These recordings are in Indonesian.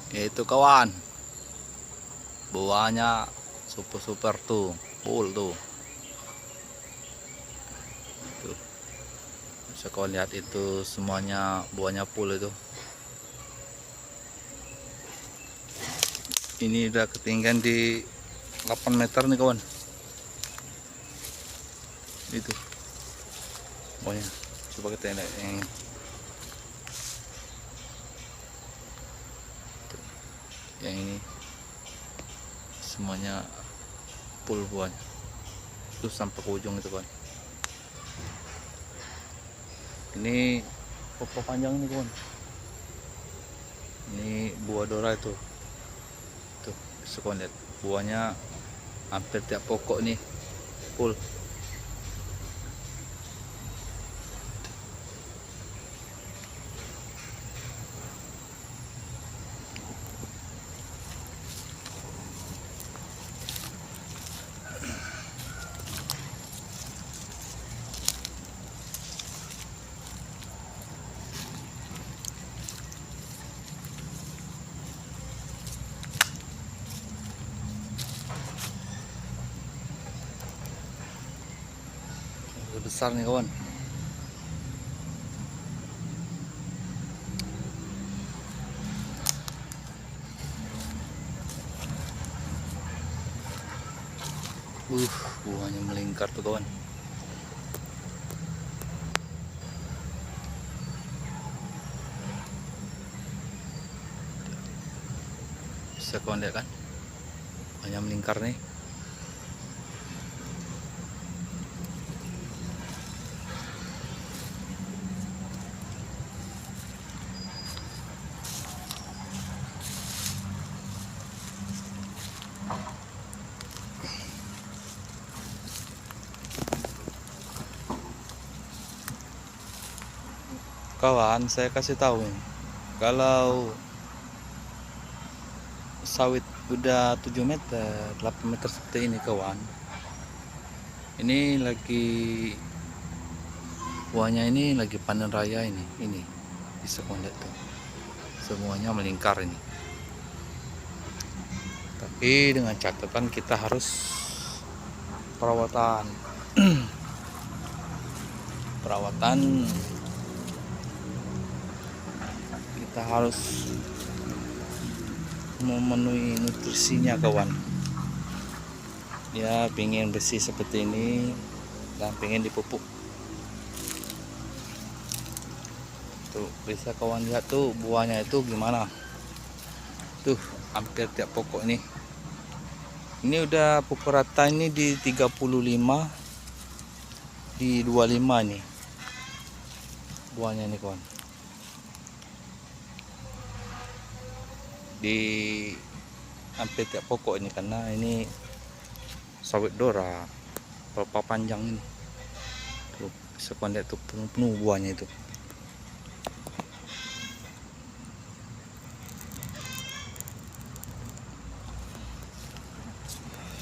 Itu kawan, buahnya super tuh, full tuh. Tuh, bisa kawan lihat itu semuanya buahnya full itu. Ini udah ketinggian di 8 meter nih kawan. Itu buahnya. Coba kita lihat yang ini semuanya full buahnya. Itu sampai ke ujung itu kawan. Ini pokok panjang nih kawan. Ini buah dora itu. Tuh, bisa kawan lihat buahnya hampir tiap pokok nih full. Besar nih kawan. Buahnya melingkar tuh kawan. Bisa kawan lihat kan, buahnya melingkar nih. Kawan, saya kasih tahu nih, kalau sawit udah 7 meter 8 meter seperti ini kawan, ini lagi buahnya ini lagi panen raya. Ini bisa kawan lihat tuh, semuanya melingkar ini. Tapi dengan catatan kita harus perawatan. Perawatan kita harus memenuhi nutrisinya kawan. Ya pengen bersih seperti ini dan pengen dipupuk. Tuh bisa kawan lihat tuh buahnya itu gimana. Tuh hampir tiap pokok ini. Ini udah pupuk rata ini di 35, di 25 nih buahnya nih kawan. Di hampir tiap pokok ini karena ini sawit dora pelepah panjang ini. Tuh bisa kawan lihat tuh penuh buahnya itu.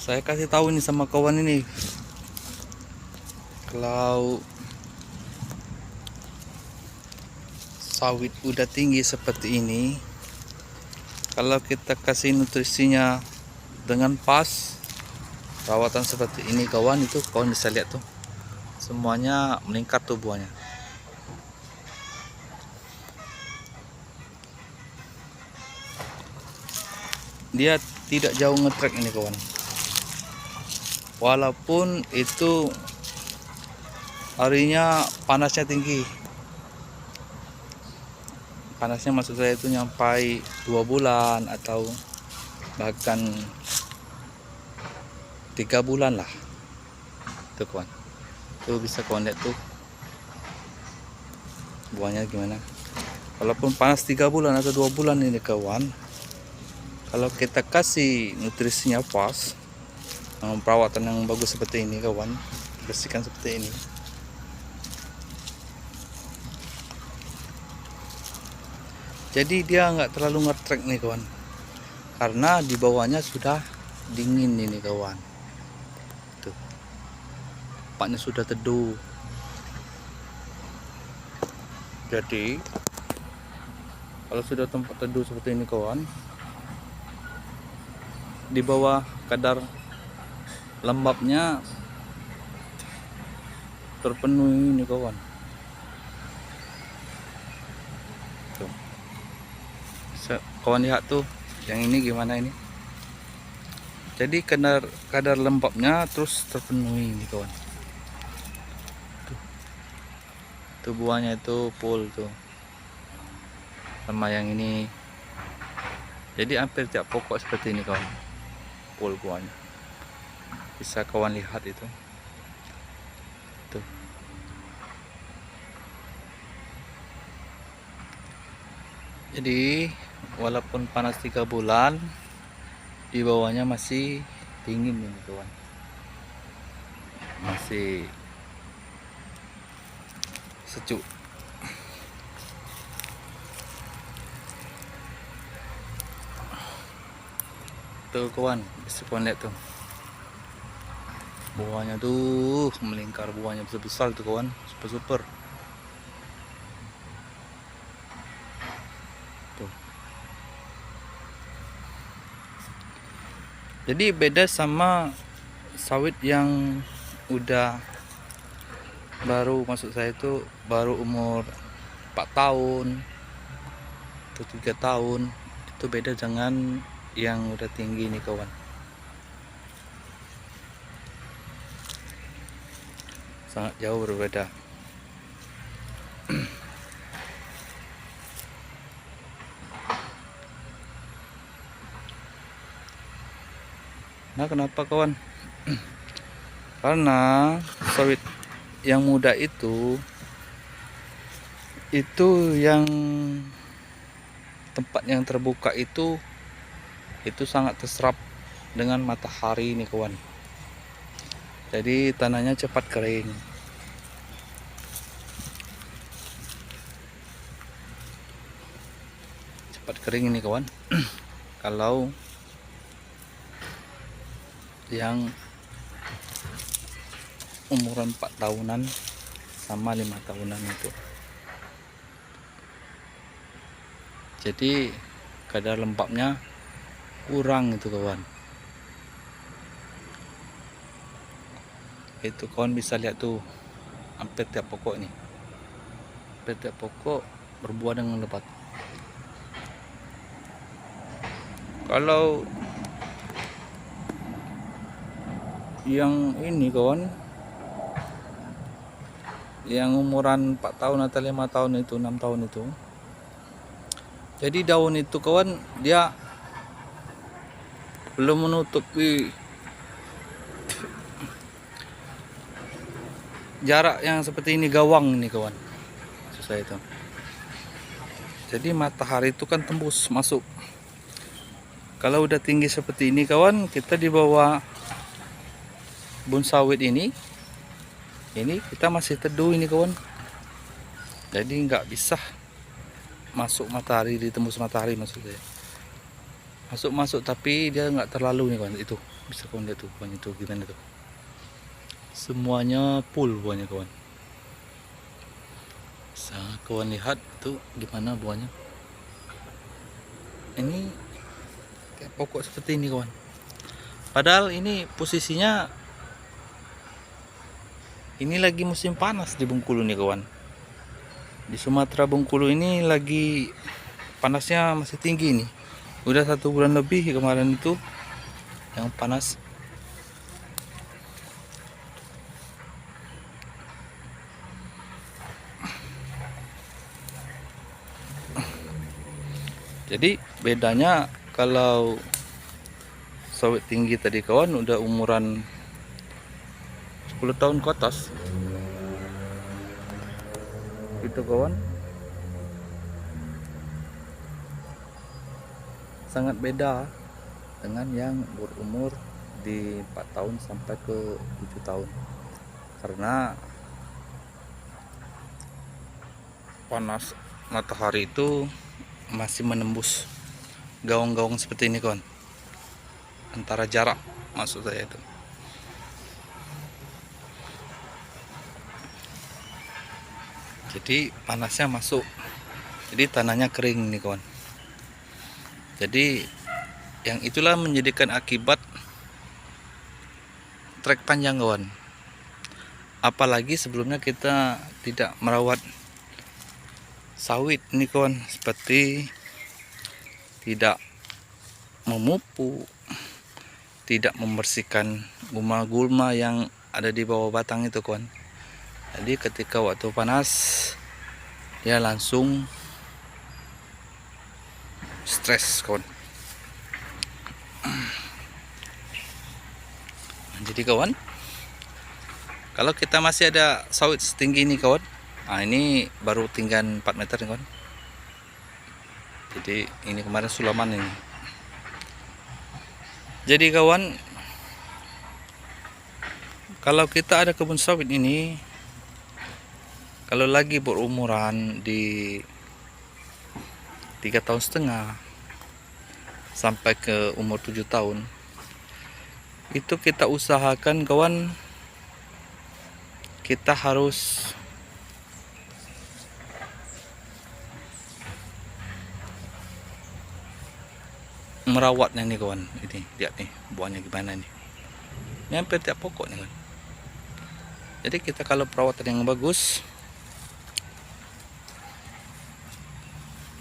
Saya kasih tahu nih sama kawan ini, kalau sawit udah tinggi seperti ini, kalau kita kasih nutrisinya dengan pas, perawatan seperti ini kawan, itu kawan bisa lihat tuh semuanya meningkat tuh buahnya. Dia tidak jauh ngetrek ini kawan, walaupun itu harinya panasnya tinggi. Panasnya maksud saya itu nyampai 2 bulan atau bahkan 3 bulan lah tuh kawan. Tuh bisa kawan lihat tuh buahnya gimana. Walaupun panas 3 bulan atau 2 bulan ini kawan, kalau kita kasih nutrisinya pas, perawatan yang bagus seperti ini kawan, bersihkan seperti ini, jadi dia nggak terlalu ngetrek nih kawan, karena di bawahnya sudah dingin ini kawan. Tuh tempatnya sudah teduh. Jadi kalau sudah tempat teduh seperti ini kawan, di bawah kadar lembabnya terpenuhi ini kawan. Tuh. Kawan lihat tuh, yang ini gimana ini. Jadi kadar lembabnya terus terpenuhi ini kawan. Tuh buahnya itu full tuh. Sama yang ini. Jadi hampir tiap pokok seperti ini kawan. Full buahnya. Bisa kawan lihat itu. Tuh. Jadi walaupun panas 3 bulan, di bawahnya masih dingin ini kawan, masih sejuk. Tuh kawan, bisa kawan lihat tuh buahnya tuh melingkar, buahnya besar-besar tuh kawan, super tuh. Jadi beda sama sawit yang udah baru, maksud saya itu baru umur 4 tahun atau 3 tahun, itu beda dengan yang udah tinggi nih kawan. Sangat jauh berbeda. Nah, kenapa kawan? Karena sawit yang muda itu yang tempat yang terbuka itu sangat terserap dengan matahari ini kawan. Jadi tanahnya cepat kering. Cepat kering ini kawan. Kalau yang umuran 4 tahunan sama 5 tahunan itu. Jadi kadar lembabnya kurang itu kawan. Itu kawan bisa lihat tuh, hampir tiap pokok nih. Hampir tiap pokok berbuah dengan lebat. Kalau yang ini kawan, yang umuran 4 tahun atau 5 tahun itu, 6 tahun itu, jadi daun itu kawan, dia belum menutupi jarak yang seperti ini, gawang ini kawan, susah itu. Jadi matahari itu kan tembus masuk. Kalau udah tinggi seperti ini kawan, kita di bawah bun sawit ini kita masih teduh ini kawan. Jadi nggak bisa masuk matahari, ditembus matahari maksud saya. Masuk tapi dia nggak terlalu nih kawan. Itu bisa kawan lihat tuh buahnya tuh gimana tuh, semuanya full buahnya kawan. Bisa kawan lihat tuh gimana buahnya. Ini kayak pokok seperti ini kawan. Padahal ini posisinya ini lagi musim panas di Bengkulu nih kawan. Di Sumatera Bengkulu ini lagi panasnya masih tinggi nih. Udah 1 bulan lebih kemarin itu yang panas. Jadi bedanya kalau sawit tinggi tadi kawan udah umuran 10 tahun ke atas itu kawan, sangat beda dengan yang berumur di 4 tahun sampai ke 7 tahun. Karena panas matahari itu masih menembus gawang-gawang seperti ini kawan, antara jarak maksud saya itu. Jadi panasnya masuk, jadi tanahnya kering nih kawan. Jadi Yang itulah menjadikan akibat trek panjang kawan. Apalagi sebelumnya kita tidak merawat sawit ini kawan, seperti tidak memupuk, tidak membersihkan gulma-gulma yang ada di bawah batang itu kawan. Jadi ketika waktu panas dia langsung stres kawan. Jadi kawan, kalau kita masih ada sawit setinggi ini kawan, nah ini baru tinggal 4 meter nih kawan. Jadi ini kemarin sulaman ini. Jadi kawan, kalau kita ada kebun sawit ini, kalau lagi berumuran di 3,5 tahun sampai ke umur 7 tahun, itu kita usahakan kawan, kita harus merawatnya nih kawan. Ini lihat nih buahnya gimana nih, nyampe tiap pokok nih kawan. Jadi kita kalau perawatan yang bagus,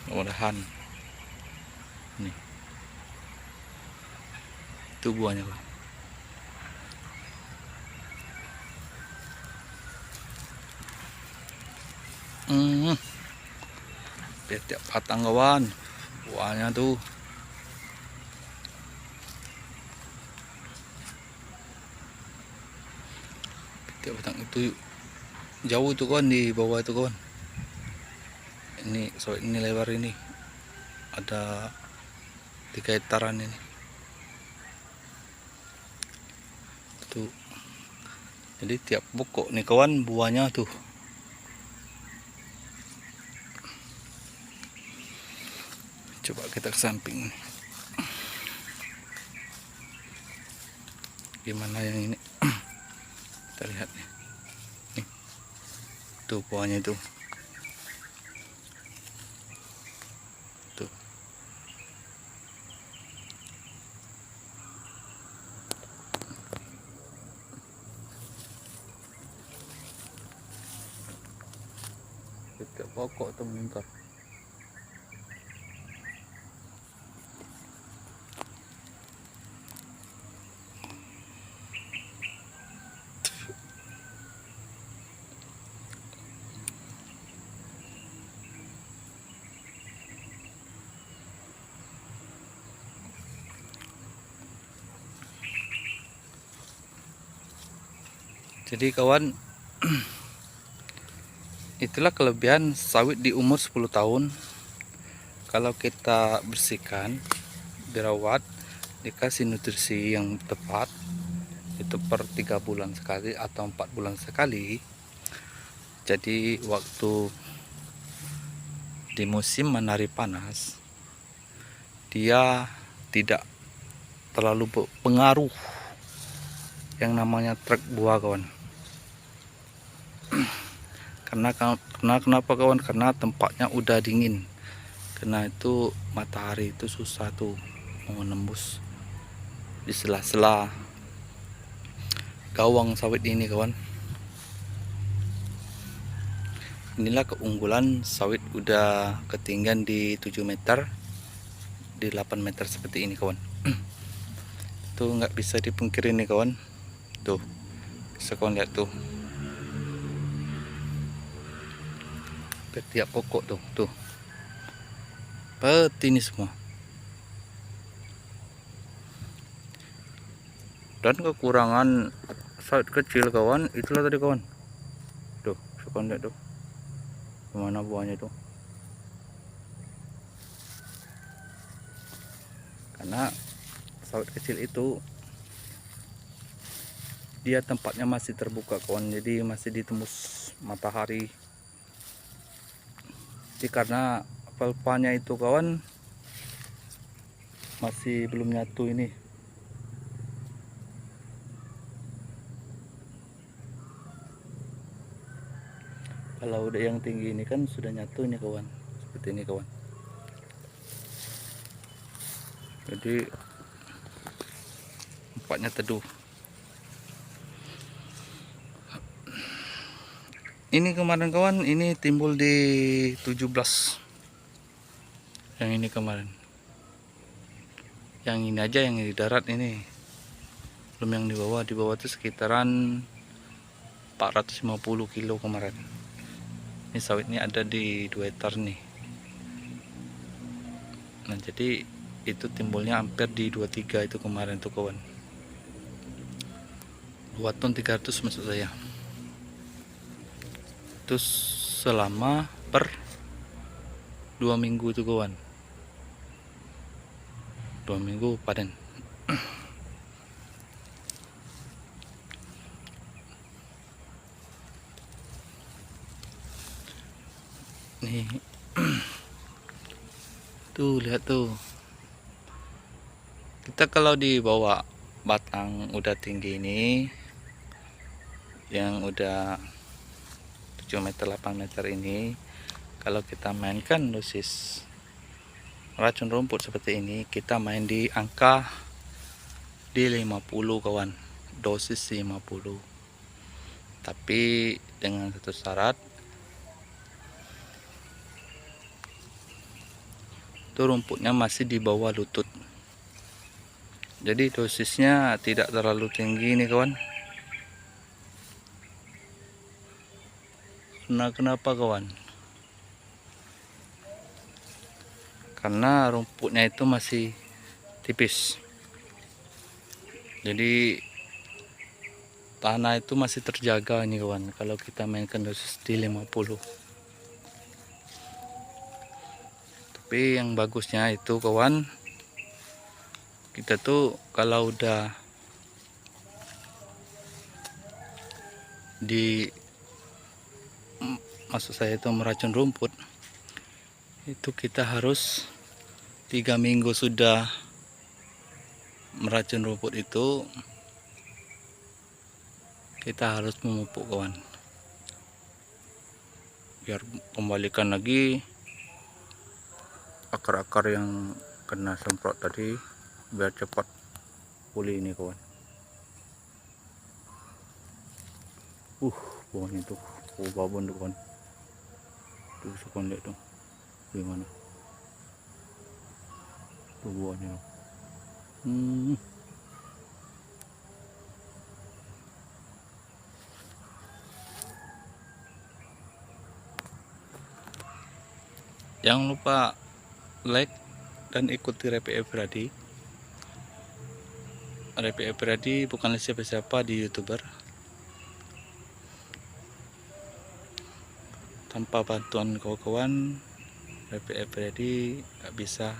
mudah-mudahan nih itu buahnya kawan. Tiap batang kawan buahnya tuh. Tiap batang itu jauh itu kawan, di bawah itu kawan. Ini sawit ini lebar, ini ada 3 hektaran ini tuh. Jadi tiap pokok nih kawan buahnya tuh. Coba kita ke samping nih. Gimana yang ini? Kita lihat nih. Nih. Tuh buahnya itu. Tuh. Setiap pokok tuh meningkat. Jadi kawan, itulah kelebihan sawit di umur 10 tahun. Kalau kita bersihkan, dirawat, dikasih nutrisi yang tepat, itu per 3 bulan sekali atau 4 bulan sekali. Jadi waktu di musim menari panas, dia tidak terlalu berpengaruh yang namanya trek buah kawan. Karena kenapa kawan? Karena tempatnya udah dingin. Karena itu matahari itu susah tuh mau nembus di sela-sela gawang sawit ini kawan. Inilah keunggulan sawit udah ketinggian di 7 meter, di 8 meter seperti ini kawan. Tuh nggak bisa dipungkiri nih kawan. Tuh bisa kawan lihat tuh. Tiap pokok tuh seperti ini semua. Dan kekurangan sawit kecil kawan, itulah tadi kawan. Tuh kawan lihat tuh, gimana buahnya tuh. Karena sawit kecil itu dia tempatnya masih terbuka kawan, jadi masih ditembus matahari. Jadi karena pelpanya itu kawan masih belum nyatu ini. Kalau udah yang tinggi ini kan sudah nyatu ini kawan, seperti ini kawan. Jadi tempatnya teduh. Ini kemarin kawan, ini timbul di 17. Yang ini kemarin. Yang ini aja yang di darat ini. Belum yang di bawah. Di bawah itu sekitaran 450 kilo kemarin. Ini sawit ini ada di 2 hektar nih. Nah, jadi itu timbulnya hampir di 23 itu kemarin tuh kawan. 2 ton 300 maksud saya. Itu selama per 2 minggu itu kawan. 2 minggu panen. Nih. Tuh lihat tuh. Kita kalau dibawa batang udah tinggi ini, yang udah 7 meter 8 meter ini, kalau kita mainkan dosis racun rumput seperti ini, kita main di angka di 50 kawan, dosis 50. Tapi dengan satu syarat, itu rumputnya masih di bawah lutut. Jadi dosisnya tidak terlalu tinggi nih kawan. Nah, kenapa kawan? Karena rumputnya itu masih tipis. Jadi tanah itu masih terjaga nih kawan, kalau kita mainkan dosis di 50. Tapi yang bagusnya itu kawan, kita tuh kalau udah maksud saya itu meracun rumput, itu kita harus 3 minggu sudah meracun rumput itu, kita harus memupuk kawan, biar kembalikan lagi akar-akar yang kena semprot tadi, biar cepat pulih ini kawan. Pohon itu babon tuh kawan, tuh sekon lihat tuh gimana tuh buahnya. Jangan lupa like dan ikuti Repi Everadi. Repi Everadi bukanlah siapa-siapa di YouTuber. Tanpa bantuan kawan-kawan, Repi Everadi nggak bisa,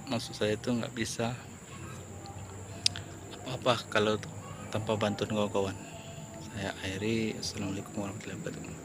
maksud saya itu nggak bisa apa-apa kalau tanpa bantuan kawan-kawan. Saya akhiri. Assalamualaikum warahmatullahi wabarakatuh.